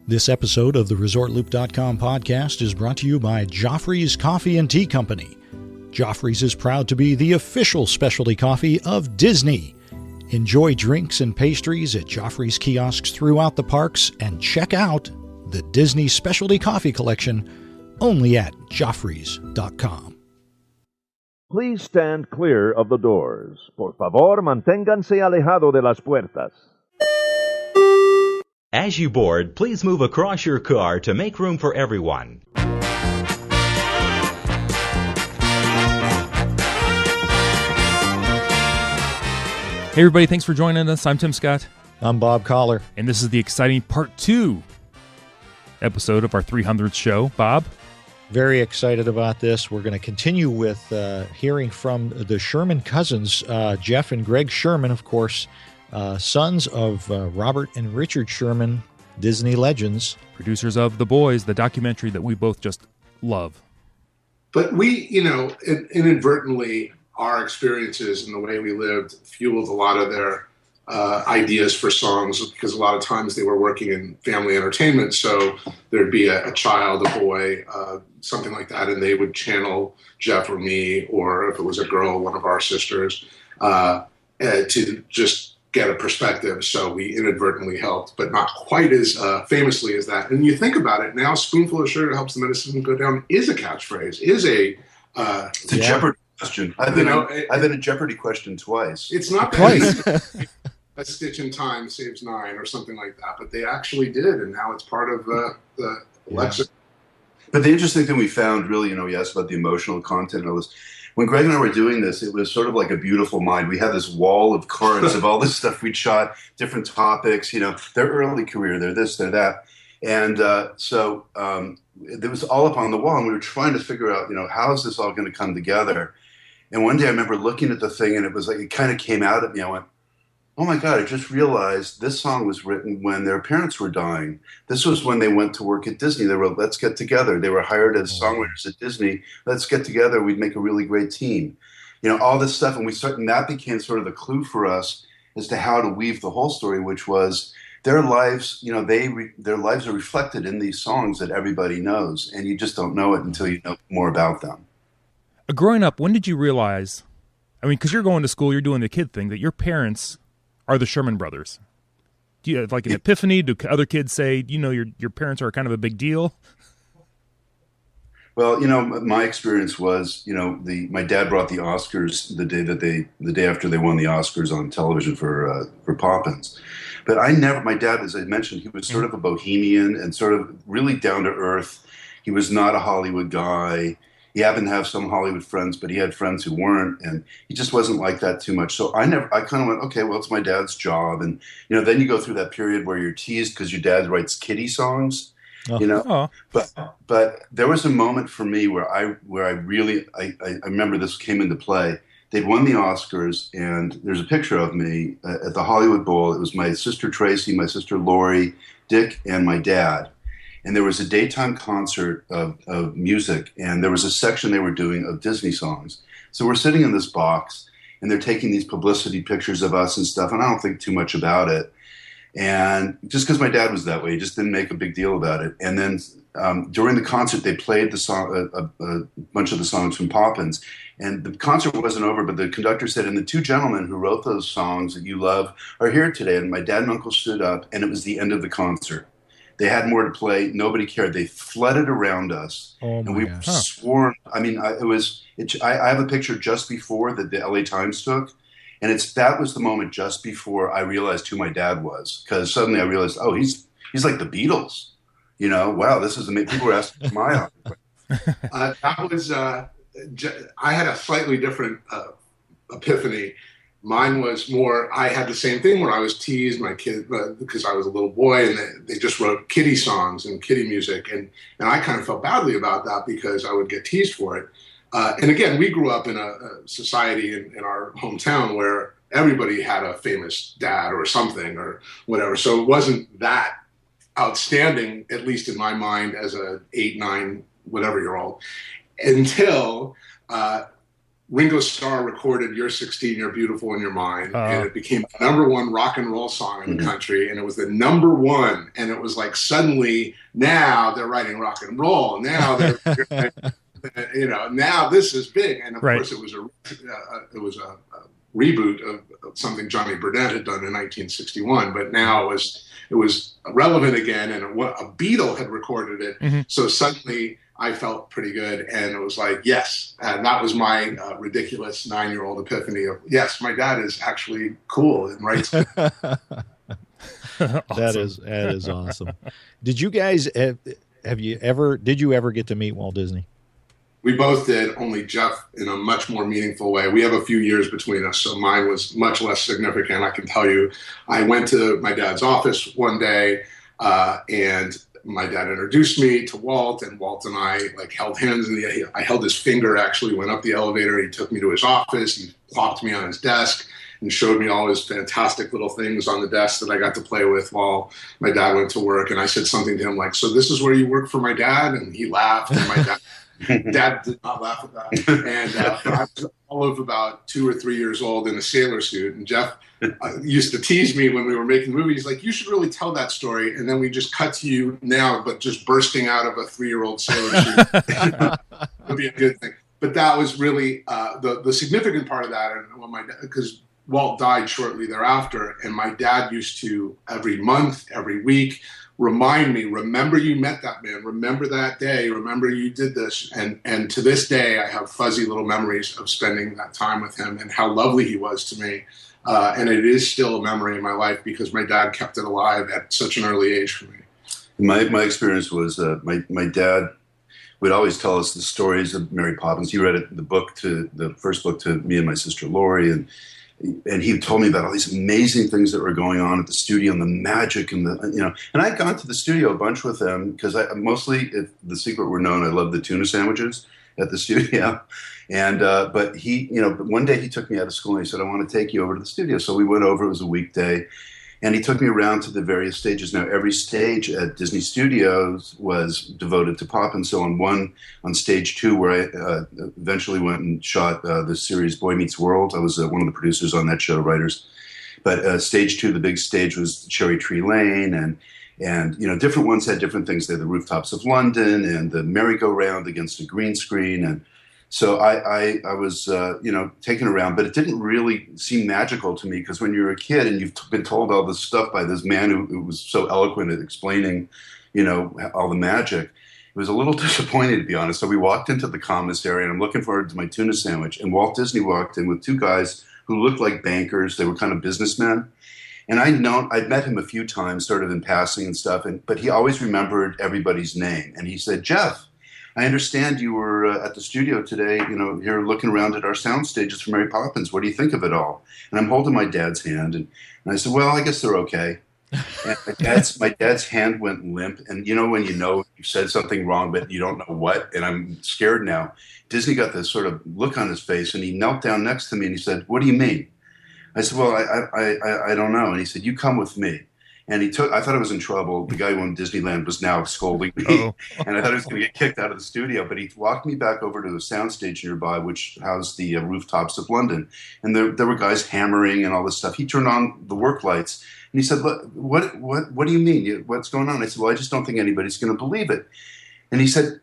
This episode of the ResortLoop.com podcast is brought to you by Joffrey's Coffee and Tea Company. Joffrey's is proud to be the official specialty coffee of Disney. Enjoy drinks and pastries at Joffrey's kiosks throughout the parks and check out the Disney Specialty Coffee Collection only at Joffreys.com. Please stand clear of the doors. Por favor, manténganse alejado de las puertas. As you board, please move across your car to make room for everyone. Hey everybody, thanks for joining us. I'm Tim Scott. I'm Bob Collar. And this is the exciting part 2 episode of our 300th show. Bob? Very excited about this. We're going to continue with hearing from the Sherman cousins, Jeff and Gregg Sherman, of course, sons of Robert and Richard Sherman, Disney legends. Producers of The Boys, the documentary that we both just love. But we, inadvertently, our experiences and the way we lived fueled a lot of their ideas for songs, because a lot of times they were working in family entertainment. So there'd be a child, a boy, something like that, and they would channel Jeff or me, or if it was a girl, one of our sisters, to just get a perspective. So we inadvertently helped, but not quite as famously as that. And you think about it now, spoonful of sugar helps the medicine go down is a catchphrase, is a... it's a Jeopardy question. I've been a Jeopardy question twice. It's not twice. A stitch in time saves 9 or something like that, but they actually did, and now it's part of the lexicon. But the interesting thing we found, really, you asked about the emotional content of this. When Greg and I were doing this, it was sort of like a beautiful mind. We had this wall of cards of all this stuff we'd shot, different topics, their early career, their this, their that. And so it was all up on the wall, and we were trying to figure out, how is this all going to come together? And one day I remember looking at the thing, and it was like, it kind of came out at me. I went, oh my God, I just realized this song was written when their parents were dying. This was when they went to work at Disney. They wrote, let's get together. They were hired as songwriters at Disney. Let's get together. We'd make a really great team. All this stuff. And that became sort of the clue for us as to how to weave the whole story, which was their lives, their lives are reflected in these songs that everybody knows. And you just don't know it until you know more about them. Growing up, when did you realize, because you're going to school, you're doing the kid thing, that your parents are the Sherman Brothers? Do you have like an epiphany? Do other kids say, your parents are kind of a big deal? Well, my experience was, my dad brought the Oscars the day after they won the Oscars on television for Poppins. But my dad, as I mentioned, he was sort of a bohemian and sort of really down to earth. He was not a Hollywood guy. He happened to have some Hollywood friends, but he had friends who weren't, and he just wasn't like that too much. So I kind of went, okay, well, it's my dad's job. And, then you go through that period where you're teased because your dad writes kiddie songs, But there was a moment for me where I remember this came into play. They'd won the Oscars, and there's a picture of me at the Hollywood Bowl. It was my sister Tracy, my sister Lori, Dick, and my dad. And there was a daytime concert of music, and there was a section they were doing of Disney songs. So we're sitting in this box, and they're taking these publicity pictures of us and stuff, and I don't think too much about it. And just because my dad was that way, he just didn't make a big deal about it. And then during the concert, they played the song, a bunch of the songs from Poppins. And the concert wasn't over, but the conductor said, and the two gentlemen who wrote those songs that you love are here today. And my dad and uncle stood up, and it was the end of the concert. They had more to play. Nobody cared. They flooded around us, and we were sworn. I have a picture just before that the LA Times took, and that was the moment just before I realized who my dad was, because suddenly I realized, oh, he's like the Beatles. Wow, this is amazing. People were asking for my autograph. That was. I had a slightly different epiphany. Mine was more, I had the same thing where I was teased, my kid, because I was a little boy, and they just wrote kiddie songs and kiddie music. And I kind of felt badly about that because I would get teased for it. And again, we grew up in a society in our hometown where everybody had a famous dad or something or whatever. So it wasn't that outstanding, at least in my mind, as a 8, 9, whatever year old, until Ringo Starr recorded "You're 16, You're Beautiful in Your Mind," and it became the #1 rock and roll song in the country, and it was the #1, and it was like suddenly now they're writing rock and roll, now they're now this is big, and of course it was a reboot of something Johnny Burnett had done in 1961, but now it was relevant again, and a Beatle had recorded it, so suddenly I felt pretty good, and it was like, yes, and that was my ridiculous 9-year-old epiphany of, yes, my dad is actually cool and writes. Awesome. That is awesome. Did you guys did you ever get to meet Walt Disney? We both did, only Jeff in a much more meaningful way. We have a few years between us, so mine was much less significant. I can tell you, I went to my dad's office one day, and my dad introduced me to Walt, and Walt and I held hands, and I held his finger, actually went up the elevator. He took me to his office. He plopped me on his desk and showed me all his fantastic little things on the desk that I got to play with while my dad went to work. And I said something to him like, "So this is where you work for my dad?" And he laughed, and my dad did not laugh at that. And I was all of about 2 or 3 years old in a sailor suit, and Jeff used to tease me when we were making movies, like, "You should really tell that story." And then we just cut to you now, but just bursting out of a 3-year-old sailor suit would be a good thing. But that was really the significant part of that. And because Walt died shortly thereafter, and my dad used to every month, every week, remind me, "Remember you met that man. Remember that day. Remember you did this." And to this day, I have fuzzy little memories of spending that time with him and how lovely he was to me. And it is still a memory in my life because my dad kept it alive at such an early age for me. My experience was my dad would always tell us the stories of Mary Poppins. He read the first book to me and my sister Lori, and he told me about all these amazing things that were going on at the studio and the magic and and I'd gone to the studio a bunch with him because mostly, if the secret were known, I loved the tuna sandwiches at the studio. And but he, one day he took me out of school and he said, "I want to take you over to the studio." So we went over. It was a weekday, and he took me around to the various stages. Now, every stage at Disney Studios was devoted to Poppins. So on stage 2, where I eventually went and shot the series Boy Meets World, I was one of the producers on that show, writers. But stage 2, the big stage, was Cherry Tree Lane, and different ones had different things there. The Rooftops of London and the merry-go-round against a green screen. And so I was, taken around, but it didn't really seem magical to me because when you're a kid and you've been told all this stuff by this man who was so eloquent at explaining, all the magic, it was a little disappointing, to be honest. So we walked into the commissary, and I'm looking forward to my tuna sandwich. And Walt Disney walked in with 2 guys who looked like bankers. They were kind of businessmen. And I'd met him a few times, sort of in passing and stuff, but he always remembered everybody's name. And he said, "Jeff, I understand you were at the studio today, you're looking around at our sound stages for Mary Poppins. What do you think of it all?" And I'm holding my dad's hand, and I said, "Well, I guess they're okay." And my dad's hand went limp, and when you said something wrong, but you don't know what, and I'm scared now. Disney got this sort of look on his face, and he knelt down next to me, and he said, "What do you mean?" I said, "Well, I don't know." And he said, "You come with me." And I thought I was in trouble. The guy who owned Disneyland was now scolding me. And I thought I was going to get kicked out of the studio. But he walked me back over to the soundstage nearby, which housed the Rooftops of London. And there were guys hammering and all this stuff. He turned on the work lights. And he said, "Look, what do you mean? What's going on?" I said, "Well, I just don't think anybody's going to believe it." And he said,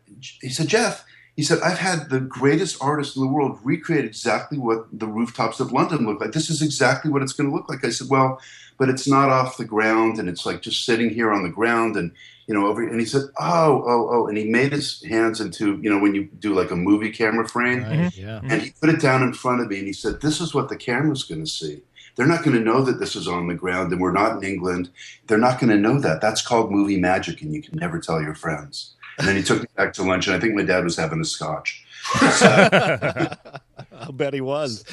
"Jeff," he said, "I've had the greatest artist in the world recreate exactly what the Rooftops of London look like. This is exactly what it's going to look like." I said, "Well, but it's not off the ground, and it's like just sitting here on the ground, and over." And he said, "Oh," and he made his hands into when you do like a movie camera frame, right, yeah. And he put it down in front of me, and he said, "This is what the camera's going to see. They're not going to know that this is on the ground, and we're not in England. They're not going to know that. That's called movie magic, and you can never tell your friends." And then he took me back to lunch, and I think my dad was having a scotch. I'll bet he was.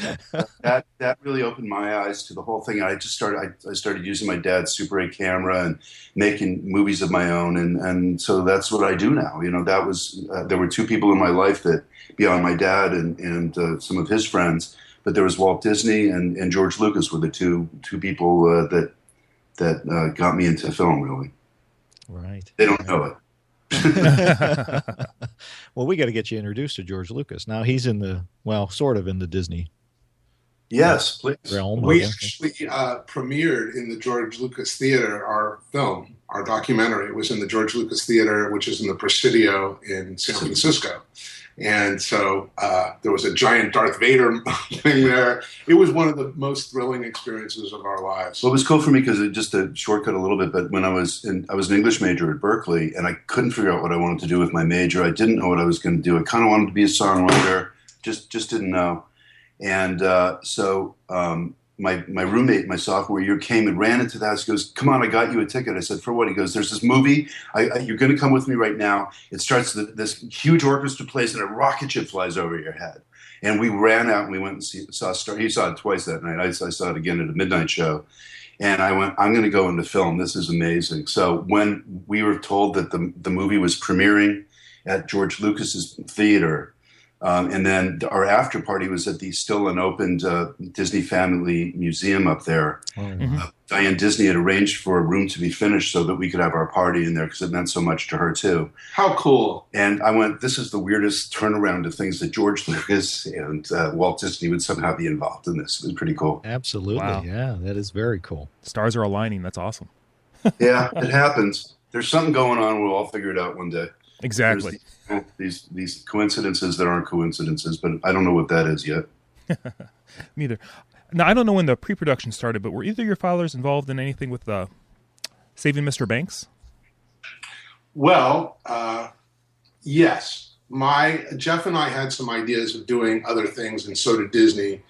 That really opened my eyes to the whole thing. I started using my dad's Super 8 camera and making movies of my own, and so that's what I do now. That was there were 2 people in my life that beyond my dad and some of his friends, but there was Walt Disney and George Lucas were the two people that got me into film. Really, right? They don't know it. Well, we got to get you introduced to George Lucas. Now he's sort of in the Disney Yes, please. realm. We actually premiered in the George Lucas Theater our film, our documentary. It was in the George Lucas Theater, which is in the Presidio in San Francisco. And so there was a giant Darth Vader thing there. It was one of the most thrilling experiences of our lives. Well, it was cool for me because just to shortcut a little bit, but when I was an English major at Berkeley, and I couldn't figure out what I wanted to do with my major. I didn't know what I was going to do. I kind of wanted to be a songwriter, just didn't know. And so my roommate my sophomore year came and ran into the house. He goes, "Come on, I got you a ticket." I said, "For what?" He goes, "There's this movie. You're going to come with me right now. It starts, this huge orchestra plays and a rocket ship flies over your head." And we ran out and we went and saw Star. He saw it twice that night. I saw it again at a midnight show. And I went, "I'm going to go into film. This is amazing." So when we were told that the movie was premiering at George Lucas's theater, and then our after party was at the still unopened Disney Family Museum up there. Diane Disney had arranged for a room to be finished so that we could have our party in there because it meant so much to her too. How cool. And I went, this is the weirdest turnaround of things that George Lucas and Walt Disney would somehow be involved in this. It was pretty cool. Absolutely. Wow. Yeah, that is very cool. Stars are aligning. That's awesome. Yeah, it happens. There's something going on. We'll all figure it out one day. Exactly. There's these coincidences that aren't coincidences, but I don't know what that is yet. Me either. Now, I don't know when the pre-production started, but were either of your fathers involved in anything with Saving Mr. Banks? Well, yes. Jeff and I had some ideas of doing other things, and so did Disney.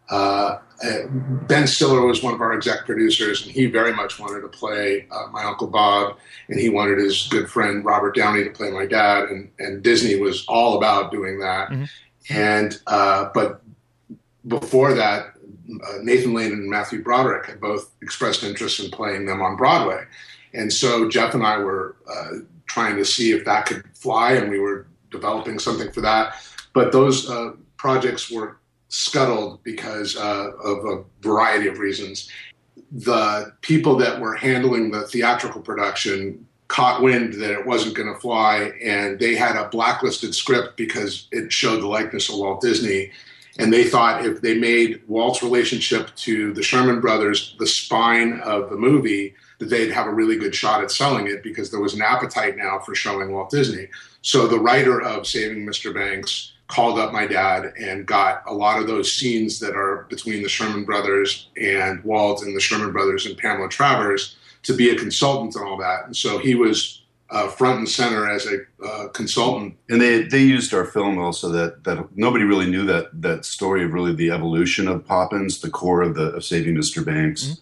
Ben Stiller was one of our exec producers, and he very much wanted to play my Uncle Bob, and he wanted his good friend Robert Downey to play my dad, and Disney was all about doing that. And but before that, Nathan Lane and Matthew Broderick had both expressed interest in playing them on Broadway, and so Jeff and I were trying to see if that could fly, and we were developing something for that. But those projects were scuttled because of a variety of reasons. The people that were handling the theatrical production caught wind that it wasn't going to fly, and they had a blacklisted script because it showed the likeness of Walt Disney. And they thought if they made Walt's relationship to the Sherman Brothers the spine of the movie, that they'd have a really good shot at selling it because there was an appetite now for showing Walt Disney. So the writer of Saving Mr. Banks called up my dad and got a lot of those scenes that are between the Sherman Brothers and Walt and the Sherman Brothers and Pamela Travers to be a consultant and all that. And so he was front and center as a consultant. And they used our film also that nobody really knew that story of really the evolution of Poppins, the core of Saving Mr. Banks.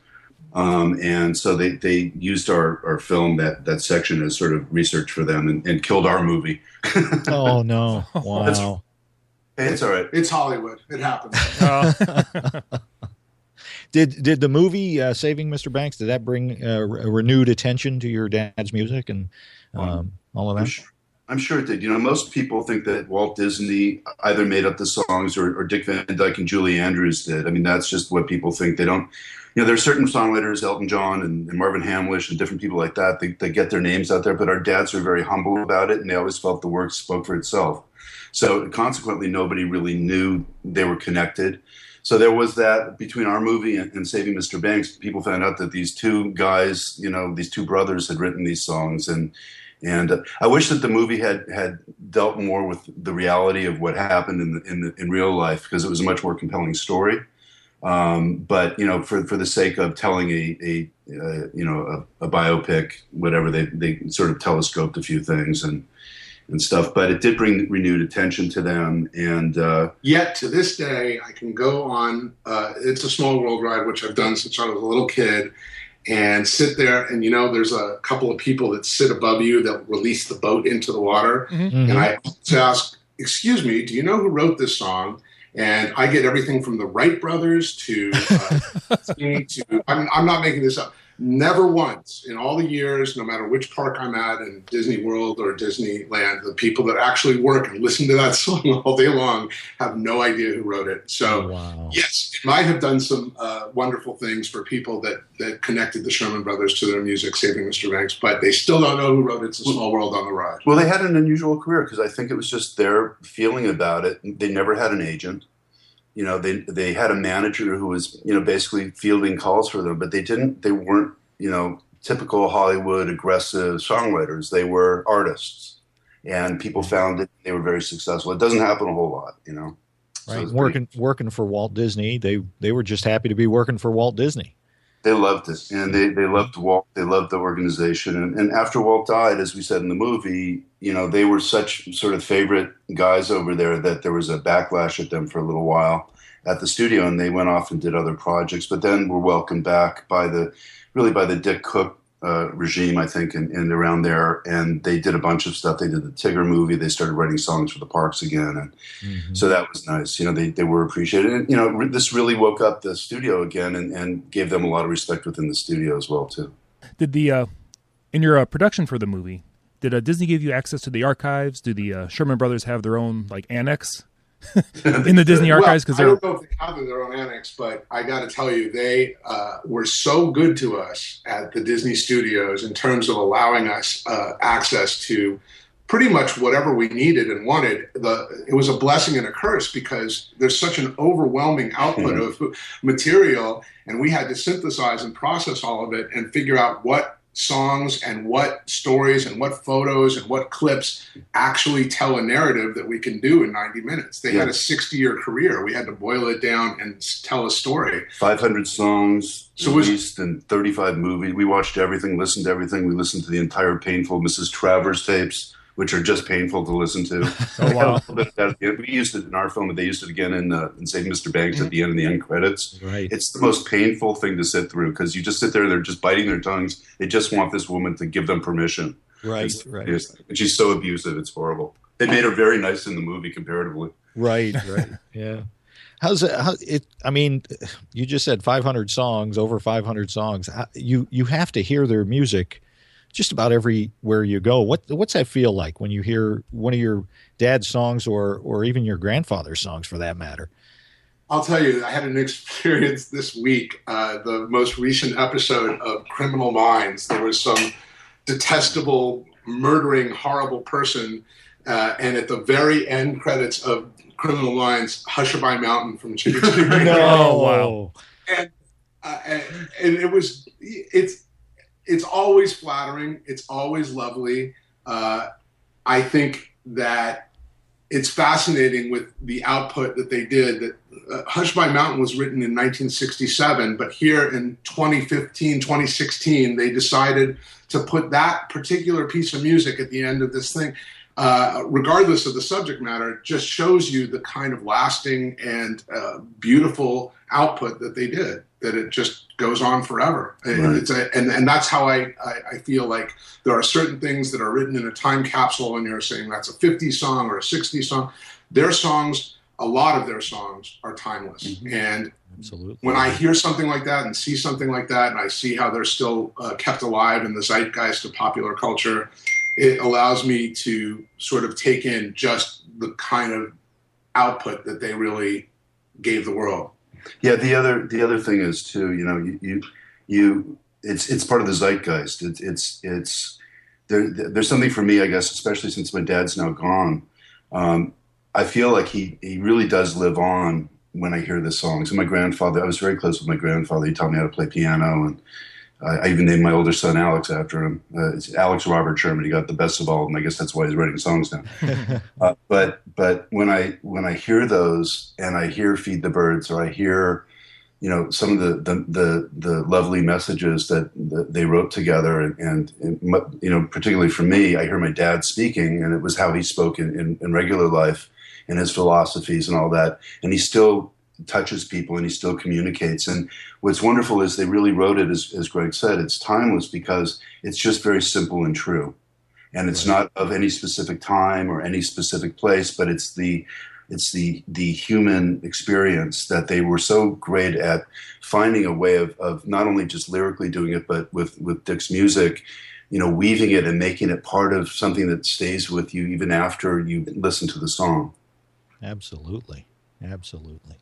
And so they used our film, that section, as sort of research for them and killed our movie. Oh, no. Wow. It's all right. It's Hollywood. It happens. Did the movie Saving Mr. Banks, did that bring renewed attention to your dad's music and all of that? I'm sure it did. Most people think that Walt Disney either made up the songs or Dick Van Dyke and Julie Andrews did. I mean, that's just what people think. They don't, there are certain songwriters, Elton John and Marvin Hamlish and different people like that. They get their names out there, but our dads were very humble about it, and they always felt the work spoke for itself. So consequently, nobody really knew they were connected. So there was that between our movie and Saving Mr. Banks. People found out that these two guys, these two brothers had written these songs. And I wish that the movie had dealt more with the reality of what happened in real life, because it was a much more compelling story. But for the sake of telling a biopic, whatever, they sort of telescoped a few things and stuff, but it did bring renewed attention to them. And yet to this day, I can go on It's a Small World ride, which I've done since I was a little kid, and sit there, and there's a couple of people that sit above you that release the boat into the water. And I ask, "Excuse me, do you know who wrote this song?" And I get everything from the Wright brothers to I'm not making this up. Never once in all the years, no matter which park I'm at in Disney World or Disneyland, the people that actually work and listen to that song all day long have no idea who wrote it. So, yes, it might have done some wonderful things for people that connected the Sherman Brothers to their music, Saving Mr. Banks, but they still don't know who wrote It's a Small World on the Ride. Well, they had an unusual career because I think it was just their feeling about it. They never had an agent. You know, they had a manager who was, you know, basically fielding calls for them, but they weren't, you know, typical Hollywood aggressive songwriters. They were artists, and people found that they were very successful. It doesn't happen a whole lot, you know. Right. So working for Walt Disney. They were just happy to be working for Walt Disney. They loved it, and they loved Walt. They loved the organization. And after Walt died, as we said in the movie, you know, they were such sort of favorite guys over there that there was a backlash at them for a little while at the studio, and they went off and did other projects. But then were welcomed back by the Dick Cook regime, I think, and around there. And they did a bunch of stuff. They did the Tigger movie. They started writing songs for the parks again. And so that was nice. You know, they were appreciated. And, you know, this really woke up the studio again and gave them a lot of respect within the studio as well, too. Did in your production for the movie, did Disney give you access to the archives? Do the Sherman Brothers have their own, like, annex in the Disney archives? Well, I don't know if they have their own annex, but I got to tell you, they were so good to us at the Disney studios in terms of allowing us access to pretty much whatever we needed and wanted. It was a blessing and a curse because there's such an overwhelming output of material, and we had to synthesize and process all of it and figure out what songs and what stories and what photos and what clips actually tell a narrative that we can do in 90 minutes. They had a 60-year career. We had to boil it down and tell a story. 500 songs released and 35 movies. We watched everything, listened to everything. We listened to the entire Painful Mrs. Travers tapes, which are just painful to listen to. Oh, wow. We used it in our film, but they used it again in Saving Mr. Banks at the end of the end credits. Right. It's the most painful thing to sit through because you just sit there and they're just biting their tongues. They just want this woman to give them permission. Right. And she's so abusive, it's horrible. They made her very nice in the movie comparatively. Right. Yeah. I mean, you just said 500 songs, over 500 songs. You have to hear their music just about everywhere you go. What's that feel like when you hear one of your dad's songs or even your grandfather's songs for that matter? I'll tell you, I had an experience this week, the most recent episode of Criminal Minds. There was some detestable, murdering, horrible person, and at the very end credits of Criminal Minds, Hushabye Mountain from Chitty Chitty Bang Bang. Oh, wow. And it's always flattering. It's always lovely. I think that it's fascinating with the output that they did. That Hushabye Mountain was written in 1967, but here in 2015, 2016, they decided to put that particular piece of music at the end of this thing. Regardless of the subject matter, it just shows you the kind of lasting and beautiful output that they did, that it just goes on forever. Right. And that's how I feel like there are certain things that are written in a time capsule and you're saying that's a 50s song or a 60s song. Their songs, a lot of their songs are timeless. Mm-hmm. And absolutely, when I hear something like that and see something like that and I see how they're still kept alive in the zeitgeist of popular culture, it allows me to sort of take in just the kind of output that they really gave the world. Yeah, the other thing is too, it's part of the zeitgeist. There's something for me, I guess, especially since my dad's now gone. I feel like he really does live on when I hear the songs. And my grandfather, I was very close with my grandfather. He taught me how to play piano, and I even named my older son Alex after him. It's Alex Robert Sherman. He got the best of all, and I guess that's why he's writing songs now. But when I hear those, and I hear "Feed the Birds," or I hear, some of the lovely messages that they wrote together, and particularly for me, I hear my dad speaking, and it was how he spoke in regular life, and his philosophies and all that, and he still touches people and he still communicates. And what's wonderful is they really wrote it, as Gregg said, it's timeless because it's just very simple and true. And it's not of any specific time or any specific place, but it's the It's the human experience that they were so great at finding a way of not only just lyrically doing it, but with Dick's music, weaving it and making it part of something that stays with you even after you listen to the song. Absolutely. Absolutely.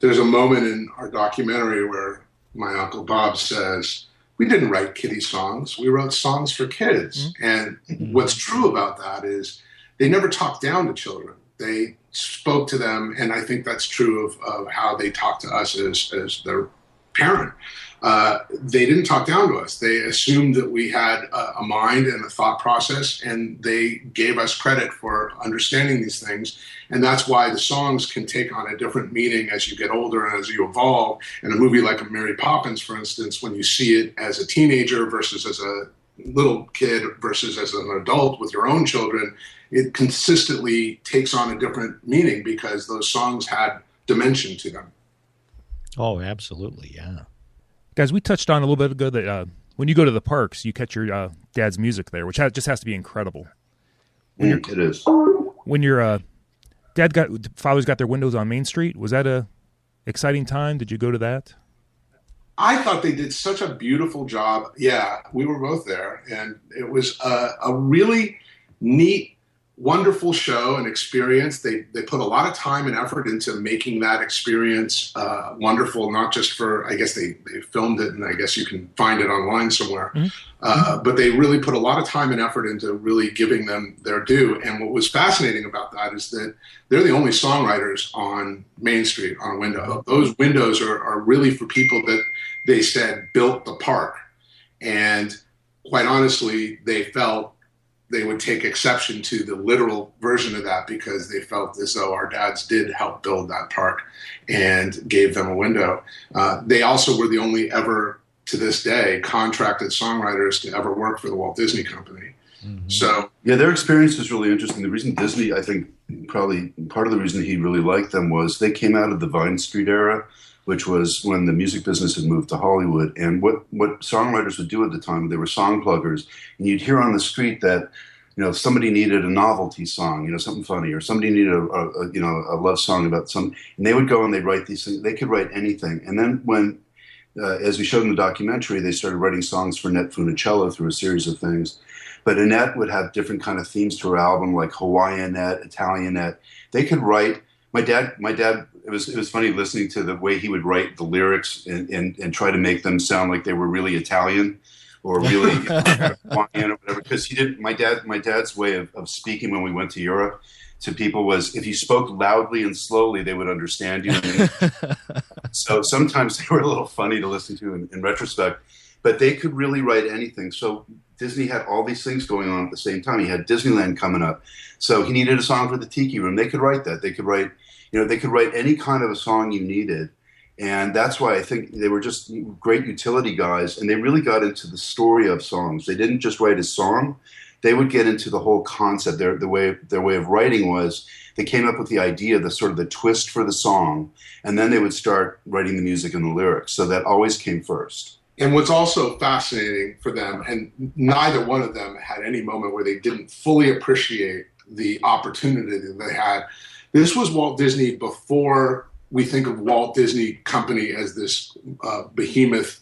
There's a moment in our documentary where my Uncle Bob says, we didn't write kiddie songs. We wrote songs for kids. And what's true about that is they never talked down to children. They spoke to them, and I think that's true of how they talk to us as their parent. They didn't talk down to us. They assumed that we had a mind and a thought process, and they gave us credit for understanding these things. And that's why the songs can take on a different meaning as you get older and as you evolve. In a movie like Mary Poppins, for instance, when you see it as a teenager versus as a little kid versus as an adult with your own children, it consistently takes on a different meaning because those songs had dimension to them. Oh, absolutely, yeah. Guys, we touched on a little bit ago that when you go to the parks, you catch your dad's music there, which just has to be incredible. It is. When your father's got their windows on Main Street, was that a exciting time? Did you go to that? I thought they did such a beautiful job. Yeah, we were both there, and it was a really neat, wonderful show and experience. They put a lot of time and effort into making that experience wonderful, not just for, I guess they filmed it, and I guess you can find it online somewhere. But they really put a lot of time and effort into really giving them their due. And what was fascinating about that is that they're the only songwriters on Main Street on a window. Those windows are really for people that they said built the park. And quite honestly, they felt they would take exception to the literal version of that because they felt as though our dads did help build that park and gave them a window. They also were the only ever, to this day, contracted songwriters to ever work for the Walt Disney Company. So yeah, their experience is really interesting. The reason Disney, I think, probably part of the reason he really liked them was they came out of the Vine Street era, which was when the music business had moved to Hollywood. And what songwriters would do at the time, they were song pluggers. And you'd hear on the street that, somebody needed a novelty song, something funny, or somebody needed a love song about some, and they would go and they'd write these things. They could write anything. And then when, as we showed in the documentary, they started writing songs for Annette Funicello through a series of things. But Annette would have different kind of themes to her album, like Hawaiianette, Italianette. They could write. My dad. It was funny listening to the way he would write the lyrics and try to make them sound like they were really Italian or really Hawaiian or whatever. Because he didn't. My dad's way of speaking when we went to Europe to people was if you spoke loudly and slowly, they would understand you. So sometimes they were a little funny to listen to in retrospect. But they could really write anything. So Disney had all these things going on at the same time. He had Disneyland coming up. So he needed a song for the Tiki Room. They could write that. They could write, they could write any kind of a song you needed. And that's why I think they were just great utility guys. And they really got into the story of songs. They didn't just write a song. They would get into the whole concept. Their way of writing was they came up with the idea, the sort of the twist for the song. And then they would start writing the music and the lyrics. So that always came first. And what's also fascinating for them, and neither one of them had any moment where they didn't fully appreciate the opportunity that they had. This was Walt Disney before we think of Walt Disney Company as this behemoth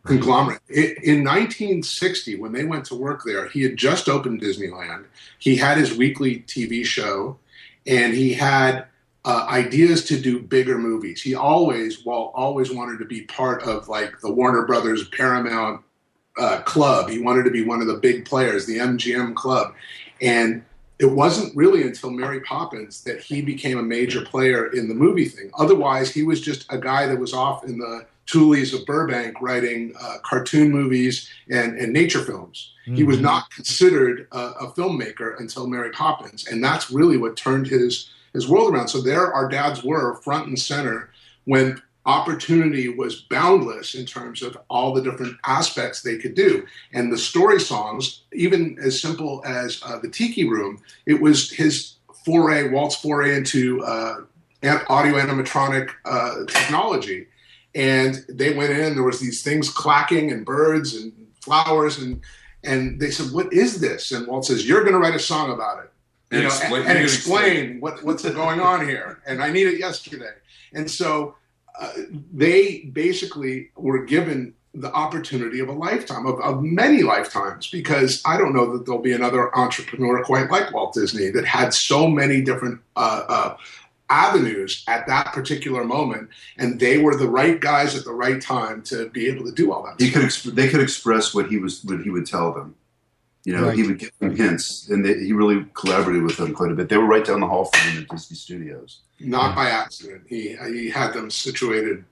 conglomerate. In 1960, when they went to work there, he had just opened Disneyland. He had his weekly TV show, and he had ideas to do bigger movies. Walt always wanted to be part of like the Warner Brothers Paramount club. He wanted to be one of the big players, the MGM club. And it wasn't really until Mary Poppins that he became a major player in the movie thing. Otherwise, he was just a guy that was off in the Tules of Burbank writing cartoon movies and nature films. He was not considered a filmmaker until Mary Poppins. And that's really what turned his world around. So there our dads were front and center when opportunity was boundless in terms of all the different aspects they could do. And the story songs, even as simple as the Tiki Room, it was Walt's foray into audio animatronic technology. And they went in, there was these things clacking and birds and flowers, and they said, what is this? And Walt says, you're going to write a song about it. and explain what's going on here. And I need it yesterday. And so they basically were given the opportunity of a lifetime, of many lifetimes, because I don't know that there'll be another entrepreneur quite like Walt Disney that had so many different avenues at that particular moment, and they were the right guys at the right time to be able to do all that. They could express what he would tell them. You know, Right. He would give them hints, and he really collaborated with them quite a bit. They were right down the hall from him at Disney Studios. Not by accident. He had them situated,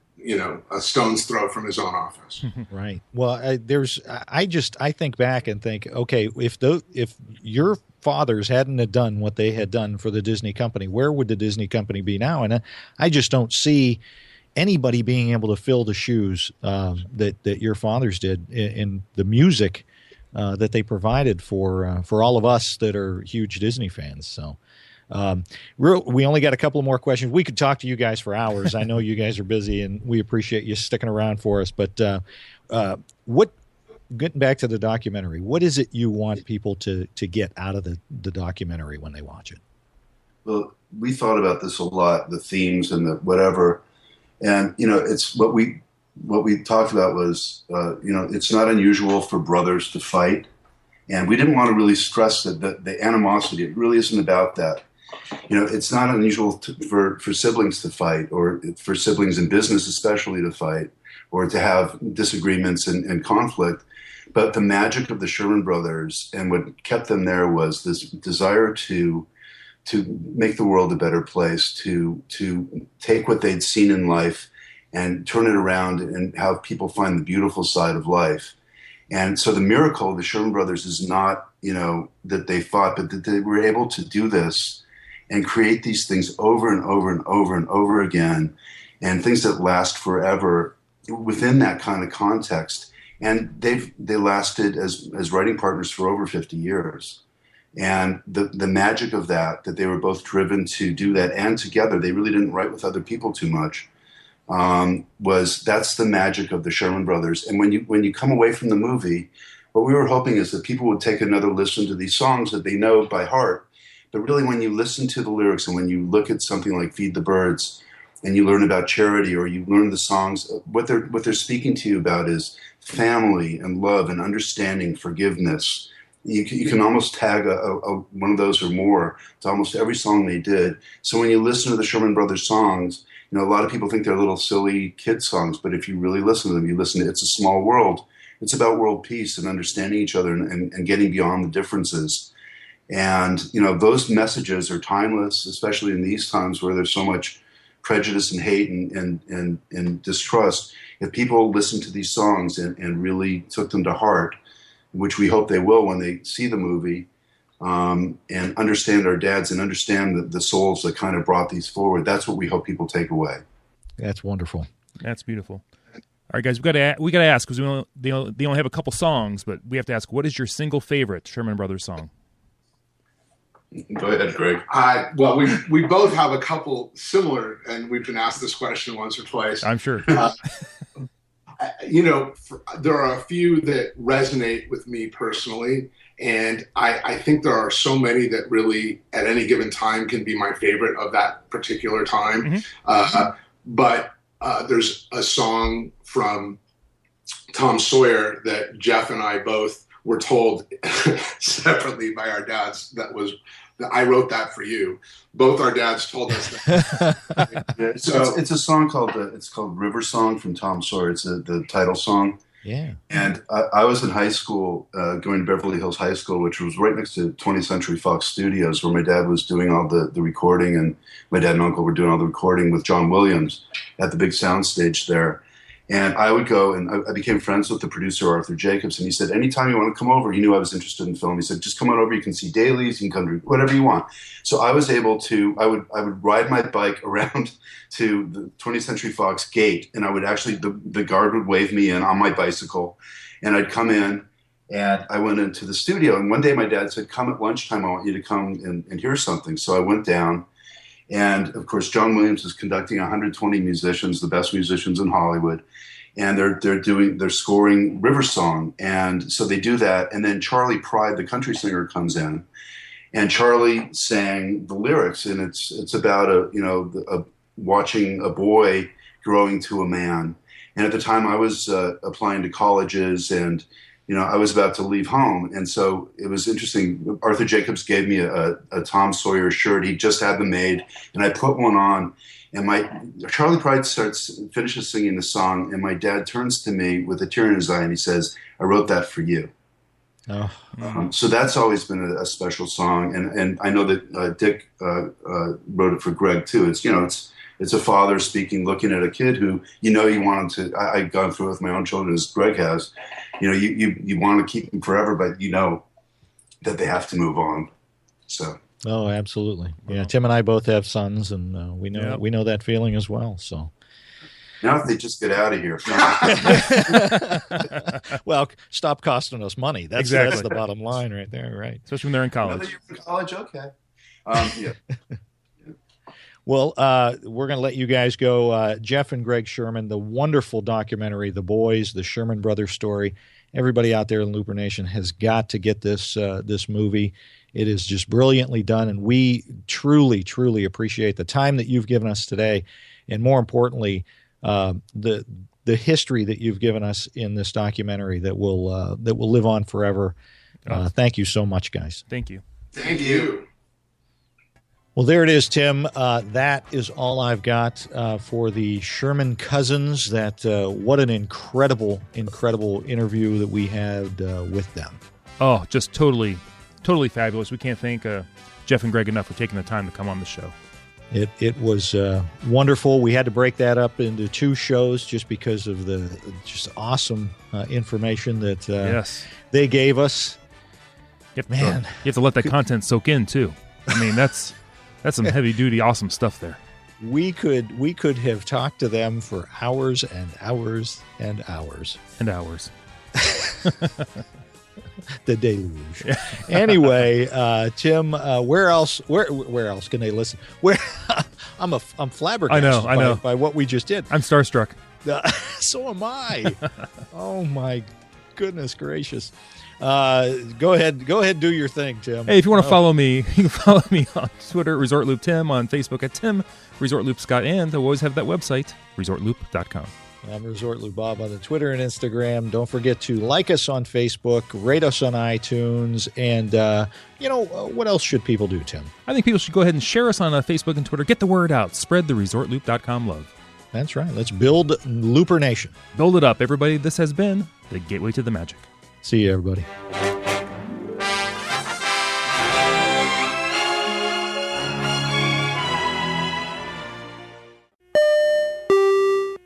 a stone's throw from his own office. Right. Well, I think back and think, okay, if your fathers hadn't have done what they had done for the Disney company, where would the Disney company be now? And I just don't see anybody being able to fill the shoes that your fathers did in the music that they provided for all of us that are huge Disney fans. So. We only got a couple more questions. We could talk to you guys for hours. I know you guys are busy, and we appreciate you sticking around for us. But getting back to the documentary, what is it you want people to get out of the documentary when they watch it? Well, we thought about this a lot, the themes and the whatever, and it's what we talked about was it's not unusual for brothers to fight, and we didn't want to really stress that the animosity. It really isn't about that. It's not unusual for siblings to fight, or for siblings in business especially to fight, or to have disagreements and conflict. But the magic of the Sherman Brothers and what kept them there was this desire to make the world a better place, to take what they'd seen in life and turn it around and have people find the beautiful side of life. And so the miracle of the Sherman Brothers is not, that they fought, but that they were able to do this and create these things over and over and over and over again, and things that last forever within that kind of context. And they lasted as writing partners for over 50 years. And the magic of that they were both driven to do that, and together, they really didn't write with other people too much, that's the magic of the Sherman Brothers. And when you come away from the movie, what we were hoping is that people would take another listen to these songs that they know by heart. But really, when you listen to the lyrics and when you look at something like Feed the Birds and you learn about charity, or you learn the songs, what they're speaking to you about is family and love and understanding, forgiveness. You can almost tag one of those or more to almost every song they did. So when you listen to the Sherman Brothers songs, a lot of people think they're little silly kid songs, but if you really listen to them, you listen to It's a Small World. It's about world peace and understanding each other and getting beyond the differences. And, those messages are timeless, especially in these times where there's so much prejudice and hate and distrust. If people listen to these songs and really took them to heart, which we hope they will when they see the movie, and understand our dads and understand the souls that kind of brought these forward, that's what we hope people take away. That's wonderful. That's beautiful. All right, guys, we got to ask, because they only have a couple songs, but we have to ask, what is your single favorite Sherman Brothers song? Go ahead, Greg. Well, we both have a couple similar, and we've been asked this question once or twice. I'm sure. There are a few that resonate with me personally, and I think there are so many that really, at any given time, can be my favorite of that particular time. Mm-hmm. But there's a song from Tom Sawyer that Jeff and I both were told separately by our dads that I wrote that for you. Both our dads told us that. It's a song called River Song from Tom Sawyer. It's the title song. Yeah. And I was in high school, going to Beverly Hills High School, which was right next to 20th Century Fox Studios, where my dad was doing all the recording, and my dad and uncle were doing all the recording with John Williams at the big sound stage there. And I would go, and I became friends with the producer, Arthur Jacobs, and he said, anytime you want to come over, he knew I was interested in film. He said, just come on over, you can see dailies, you can come to whatever you want. So I was able to, I would ride my bike around to the 20th Century Fox gate, and I would actually, the guard would wave me in on my bicycle, and I'd come in, and I went into the studio. And one day my dad said, come at lunchtime, I want you to come and hear something. So I went down. And of course, John Williams is conducting 120 musicians, the best musicians in Hollywood, and they're scoring River Song. And so they do that. And then Charlie Pride, the country singer, comes in, and Charlie sang the lyrics, and it's about watching a boy growing to a man. And at the time, I was applying to colleges, and I was about to leave home, and so it was interesting. Arthur Jacobs gave me a Tom Sawyer shirt. He just had them made, and I put one on. And Charlie Pride finishes singing the song, and my dad turns to me with a tear in his eye, and he says, "I wrote that for you." Oh. So that's always been a special song, and I know that Dick wrote it for Gregg too. It's a father speaking, looking at a kid who you want him to. I've gone through it with my own children, as Gregg has. You want to keep them forever, but you know that they have to move on. So. Oh, absolutely. Yeah, Tim and I both have sons, and we know that feeling as well. So. Now if they just get out of here. Well, stop costing us money. That's the bottom line right there, right? Especially when they're in college. Whether you're in college, okay. Yeah. Well, we're going to let you guys go. Jeff and Gregg Sherman, the wonderful documentary, The Boys, the Sherman Brothers Story. Everybody out there in Looper Nation has got to get this movie. It is just brilliantly done, and we truly, truly appreciate the time that you've given us today, and more importantly, the history that you've given us in this documentary that will live on forever. Thank you so much, guys. Thank you. Thank you. Well, there it is, Tim. That is all I've got for the Sherman cousins. What an incredible, incredible interview that we had with them. Oh, just totally fabulous. We can't thank Jeff and Gregg enough for taking the time to come on the show. It was wonderful. We had to break that up into 2 shows just because of the just awesome information that they gave us. You have to let that content soak in too. I mean, that's some heavy duty, awesome stuff there. We could have talked to them for hours and hours and hours and hours. The deluge. Anyway, Tim, where else can they listen? I'm flabbergasted I know. By what we just did. I'm starstruck. So am I. Oh my goodness gracious. Go ahead, do your thing, Tim. Hey, if you want to follow me, you can follow me on Twitter, ResortLoop Tim, on Facebook at Tim, ResortLoop Scott, and I always have that website, ResortLoop.com. I'm Resort Loop Bob on the Twitter and Instagram. Don't forget to like us on Facebook, rate us on iTunes, and what else should people do, Tim? I think people should go ahead and share us on Facebook and Twitter. Get the word out. Spread the ResortLoop.com love. That's right. Let's build Looper Nation. Build it up, everybody. This has been the Gateway to the Magic. See you, everybody.